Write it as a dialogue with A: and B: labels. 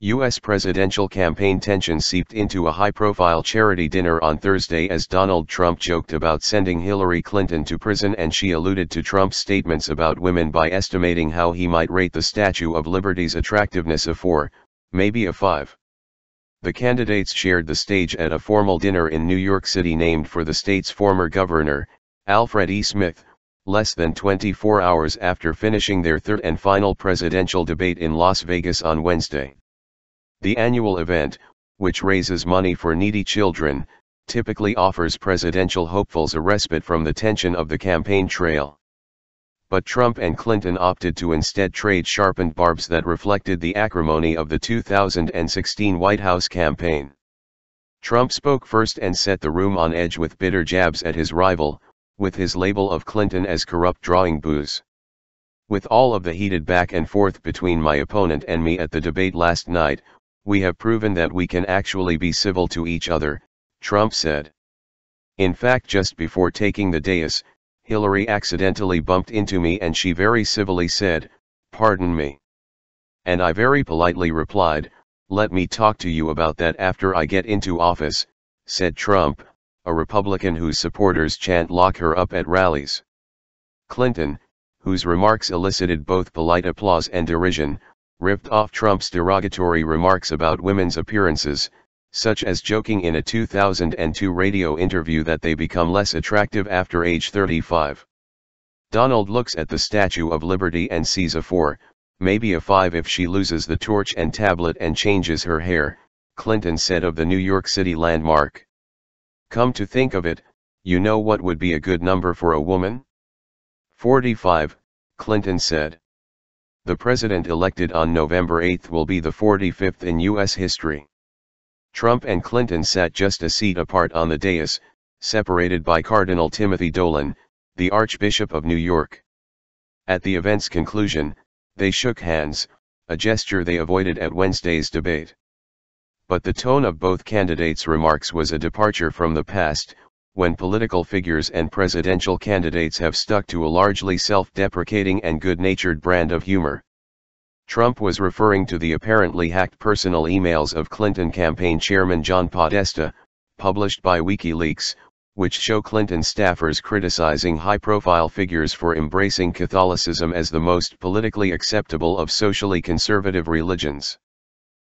A: U.S. presidential campaign tension seeped into a high-profile charity dinner on Thursday as Donald Trump joked about sending Hillary Clinton to prison, and she alluded to Trump's statements about women by estimating how he might rate the Statue of Liberty's attractiveness a 4, maybe a 5. The candidates shared the stage at a formal dinner in New York City named for the state's former governor, Alfred E. less than 24 hours after finishing their third and final presidential debate in Las Vegas on Wednesday. The annual event, which raises money for needy children, typically offers presidential hopefuls a respite from the tension of the campaign trail. But Trump and Clinton opted to instead trade sharpened barbs that reflected the acrimony of the 2016 White House campaign. Trump spoke first and set the room on edge with bitter jabs at his rival, with his label of Clinton as corrupt drawing booze. "With all of the heated back and forth between my opponent and me at the debate last night, we have proven that we can actually be civil to each other," Trump said. "In fact, just before taking the dais, Hillary accidentally bumped into me and she very civilly said, 'Pardon me.' And I very politely replied, 'Let me talk to you about that after I get into office,'" said Trump, a Republican whose supporters chant "Lock her up" at rallies. Clinton, whose remarks elicited both polite applause and derision, ripped off Trump's derogatory remarks about women's appearances, such as joking in a 2002 radio interview that they become less attractive after age 35. "Donald looks at the Statue of Liberty and sees a 4, maybe a 5 if she loses the torch and tablet and changes her hair," Clinton said of the New York City landmark. "Come to think of it, you know what would be a good number for a woman? 45, Clinton said. The president elected on November 8 will be the 45th in U.S. history. Trump and Clinton sat just a seat apart on the dais, separated by Cardinal Timothy Dolan, the Archbishop of New York. At the event's conclusion, they shook hands, a gesture they avoided at Wednesday's debate. But the tone of both candidates' remarks was a departure from the past, when political figures and presidential candidates have stuck to a largely self-deprecating and good-natured brand of humor. Trump was referring to the apparently hacked personal emails of Clinton campaign chairman John Podesta, published by WikiLeaks, which show Clinton staffers criticizing high-profile figures for embracing Catholicism as the most politically acceptable of socially conservative religions.